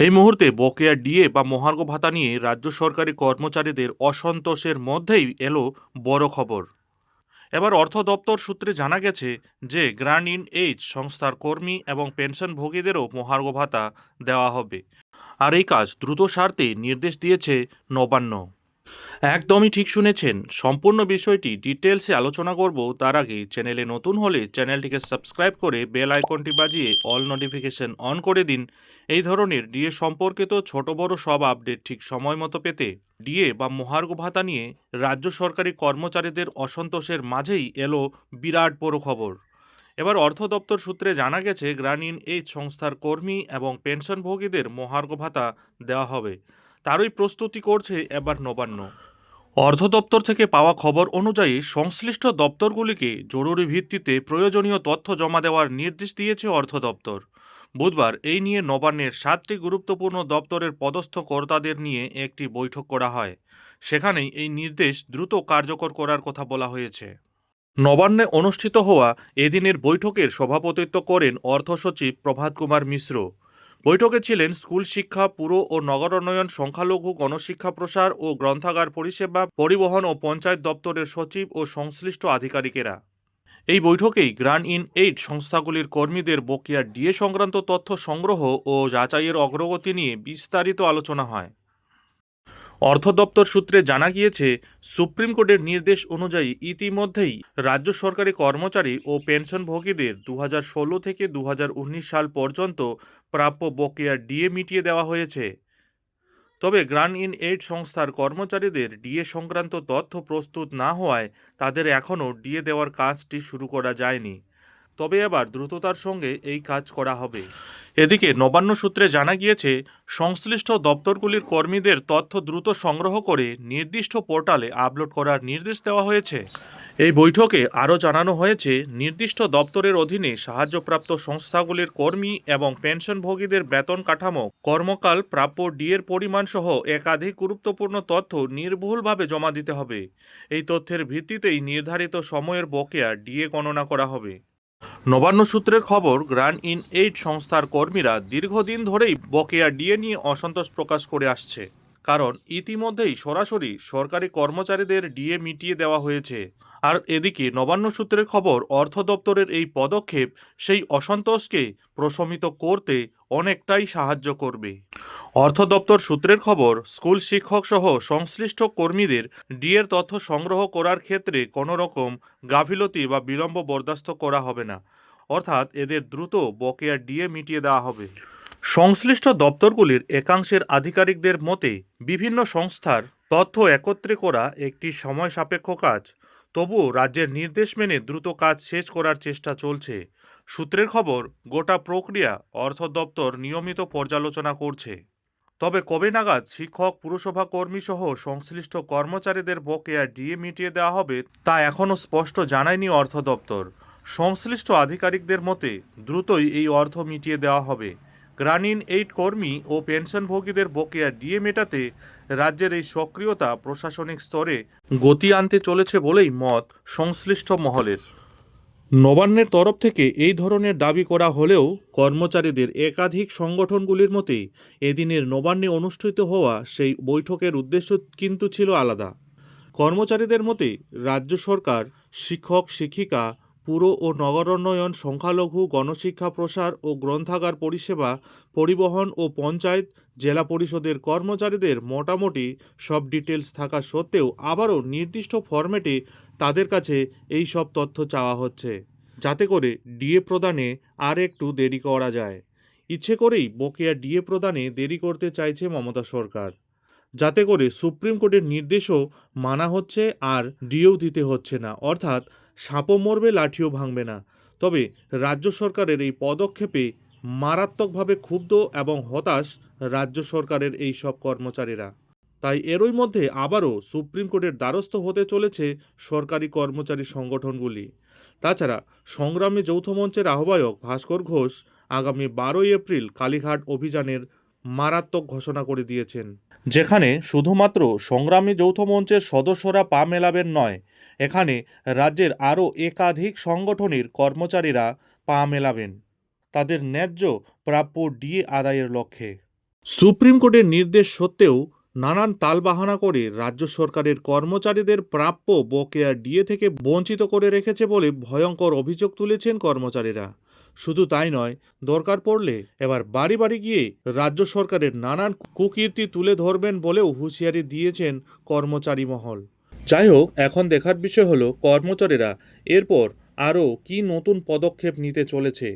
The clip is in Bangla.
এই মুহূর্তে বকেয়া ডিএ বা মহার্ঘ ভাতা নিয়ে রাজ্য সরকারি কর্মচারীদের অসন্তোষের মধ্যেই এলো বড় খবর। এবার অর্থ দপ্তর সূত্রে জানা গেছে যে গ্রান্ট ইন এইজ সংস্থার কর্মী এবং পেনশনভোগীদেরও মহার্ঘ ভাতা দেওয়া হবে। আর এই কাজ দ্রুত সারতে নির্দেশ দিয়েছে নবান্ন। একদমই ঠিক শুনেছেন, সম্পূর্ণ বিষয়টি ডিটেলসে আলোচনা করব। তার আগে চ্যানেলে নতুন হলে চ্যানেলটিকে সাবস্ক্রাইব করে বেল আইকনটি বাজিয়ে অল নোটিফিকেশন অন করে দিন। এই ধরনের ডিএ সম্পর্কিত ছোট বড় সব আপডেট ঠিক সময় মতো পেতে। ডিএ বা মহার্ঘ ভাতা নিয়ে রাজ্য সরকারি কর্মচারীদের অসন্তোষের মাঝেই এলো বিরাট বড় খবর। এবার অর্থ দপ্তর সূত্রে জানা গেছে গ্রান্ট ইন এইজ সংস্থার কর্মী এবং পেনশনভোগীদের মহার্ঘ ভাতা দেওয়া হবে। তারই প্রস্তুতি করছে এবার নবান্ন। অর্থ দপ্তর থেকে পাওয়া খবর অনুযায়ী সংশ্লিষ্ট দপ্তরগুলিকে জরুরি ভিত্তিতে প্রয়োজনীয় তথ্য জমা দেওয়ার নির্দেশ দিয়েছে অর্থ দপ্তর। বুধবার এই নিয়ে নবান্নের 7টি গুরুত্বপূর্ণ দপ্তরের পদস্থ কর্তাদের নিয়ে একটি বৈঠক করা হয়। সেখানেই এই নির্দেশ দ্রুত কার্যকর করার কথা বলা হয়েছে। নবান্নে অনুষ্ঠিত হওয়া এদিনের বৈঠকের সভাপতিত্ব করেন অর্থ সচিব প্রভাত কুমার মিশ্র। বৈঠকে ছিলেন স্কুল শিক্ষা, পুর ও নগরোন্নয়ন, সংখ্যালঘু, গণশিক্ষা প্রসার ও গ্রন্থাগার পরিষেবা, পরিবহন ও পঞ্চায়েত দপ্তরের সচিব ও সংশ্লিষ্ট আধিকারিকেরা। এই বৈঠকেই গ্রান্ট ইন এইড সংস্থাগুলির কর্মীদের বকেয়া ডিএ সংক্রান্ত তথ্য সংগ্রহ ও যাচাইয়ের অগ্রগতি নিয়ে বিস্তারিত আলোচনা হয়। অর্থ দপ্তর সূত্রে জানা গিয়েছে, সুপ্রিম কোর্টের নির্দেশ অনুযায়ী ইতিমধ্যেই রাজ্য সরকারি কর্মচারী ও পেনশনভোগীদের 2016 থেকে 2019 সাল পর্যন্ত প্রাপ্য বকেয়া ডিএ মিটিয়ে দেওয়া হয়েছে। তবে গ্রান্ট ইন এইড সংস্থার কর্মচারীদের ডিএ সংক্রান্ত তথ্য প্রস্তুত না হওয়ায় তাদের এখনও ডিএ দেওয়ার কাজটি শুরু করা যায়নি। তবে এবার দ্রুততার সঙ্গে এই কাজ করা হবে। এদিকে নবান্ন সূত্রে জানা গিয়েছে, সংশ্লিষ্ট দপ্তরগুলির কর্মীদের তথ্য দ্রুত সংগ্রহ করে নির্দিষ্ট পোর্টালে আপলোড করার নির্দেশ দেওয়া হয়েছে। এই বৈঠকে আরও জানানো হয়েছে, নির্দিষ্ট দপ্তরের অধীনে সাহায্যপ্রাপ্ত সংস্থাগুলির কর্মী এবং পেনশনভোগীদের বেতন কাঠামো, কর্মকাল, প্রাপ্য ডিএর পরিমাণ সহ একাধিক গুরুত্বপূর্ণ তথ্য নির্ভুলভাবে জমা দিতে হবে। এই তথ্যের ভিত্তিতেই নির্ধারিত সময়ের বকেয়া ডিএ গণনা করা হবে। নবান্ন সূত্রের খবর, গ্রান্ট ইন এইড সংস্থার কর্মীরা দীর্ঘদিন ধরেই বকেয়া ডিএ নিয়ে অসন্তোষ প্রকাশ করে আসছে। কারণ ইতিমধ্যেই সরাসরি সরকারি কর্মচারীদের ডিএ মিটিয়ে দেওয়া হয়েছে। আর এদিকে নবান্ন সূত্রের খবর, অর্থ দপ্তরের এই পদক্ষেপ সেই অসন্তোষকে প্রশমিত করতে অনেকটাই সাহায্য করবে। অর্থ দপ্তর সূত্রের খবর, স্কুল শিক্ষক সহ সংশ্লিষ্ট কর্মীদের ডিএর তথ্য সংগ্রহ করার ক্ষেত্রে কোনো রকম গাফিলতি বা বিলম্ব বরদাস্ত করা হবে না। অর্থাৎ এদের দ্রুত বকেয়া ডিএ মিটিয়ে দেওয়া হবে। সংশ্লিষ্ট দপ্তরগুলির একাংশের আধিকারিকদের মতে, বিভিন্ন সংস্থার তথ্য একত্রে করা একটি সময় সাপেক্ষ কাজ। তবুও রাজ্যের নির্দেশ মেনে দ্রুত কাজ শেষ করার চেষ্টা চলছে। সূত্রের খবর, গোটা প্রক্রিয়া অর্থ দপ্তর নিয়মিত পর্যালোচনা করছে। তবে কবে নাগাদ শিক্ষক, পুরসভা কর্মী সহ সংশ্লিষ্ট কর্মচারীদের বকেয়া ডিএ মিটিয়ে দেওয়া হবে তা এখনও স্পষ্ট জানায়নি অর্থ দপ্তর। সংশ্লিষ্ট আধিকারিকদের মতে দ্রুতই এই অর্থ মিটিয়ে দেওয়া হবে। গ্রান্ট ইন এইড কর্মী ও পেনশনভোগীদের বকেয়া ডিএ মেটাতে রাজ্যের এই সক্রিয়তা প্রশাসনিক স্তরে গতি আনতে চলেছে বলেই মত সংশ্লিষ্ট মহলের। নবান্নের তরফ থেকে এই ধরনের দাবি করা হলেও কর্মচারীদের একাধিক সংগঠনগুলির মতে এদিনের নবান্নে অনুষ্ঠিত হওয়া সেই বৈঠকের উদ্দেশ্য কিন্তু ছিল আলাদা। কর্মচারীদের মতে রাজ্য সরকার শিক্ষক, শিক্ষিকা, পুর ও নগরোন্নয়ন, সংখ্যালঘু, গণশিক্ষা প্রসার ও গ্রন্থাগার পরিষেবা, পরিবহন ও পঞ্চায়েত, জেলা পরিষদের কর্মচারীদের মোটামুটি সব ডিটেলস থাকা সত্ত্বেও আবারও নির্দিষ্ট ফরম্যাটে তাদের কাছে এই সব তথ্য চাওয়া হচ্ছে, যাতে করে ডিএ প্রদানে আর একটু দেরি করা যায়। ইচ্ছে করেই বকেয়া ডিএ প্রদানে দেরি করতে চাইছে মমতা সরকার, যাতে করে সুপ্রিম কোর্টের নির্দেশও মানা হচ্ছে আর ডিএও দিতে হচ্ছে না। অর্থাৎ সাপও মরবে, লাঠিও ভাঙবে না। তবে রাজ্য সরকারের এই পদক্ষেপে মারাত্মকভাবে ক্ষুব্ধ এবং হতাশ রাজ্য সরকারের এই সব কর্মচারীরা। তাই এরই মধ্যে আবারও সুপ্রিম কোর্টের দ্বারস্থ হতে চলেছে সরকারি কর্মচারী সংগঠনগুলি। তাছাড়া সংগ্রামী যৌথ মঞ্চের আহ্বায়ক ভাস্কর ঘোষ আগামী 12ই এপ্রিল কালীঘাট অভিযানের মারাত্মক ঘোষণা করে দিয়েছেন, যেখানে শুধুমাত্র সংগ্রামী যৌথ মঞ্চের সদস্যরা পা মেলাবেন নয়, এখানে রাজ্যের আরও একাধিক সংগঠনের কর্মচারীরা পা মেলাবেন তাদের ন্যায্য প্রাপ্য ডিএ আদায়ের লক্ষ্যে। সুপ্রিম কোর্টের নির্দেশ সত্ত্বেও নানান তালবাহানা করে রাজ্য সরকারের কর্মচারীদের প্রাপ্য বকেয়া ডিএ থেকে বঞ্চিত করে রেখেছে বলে ভয়ঙ্কর অভিযোগ তুলেছেন কর্মচারীরা। শুধু তাই নয়, দরকার পড়লে এবার বাড়ি বাড়ি গিয়ে রাজ্য সরকারের নানান কুকীর্তি তুলে ধরবেন বলেও হুঁশিয়ারি দিয়েছেন কর্মচারী মহল। যাই হোক, এখন দেখার বিষয় হলো কর্মচারীরা এরপর আরও কী নতুন পদক্ষেপ নিতে চলেছে।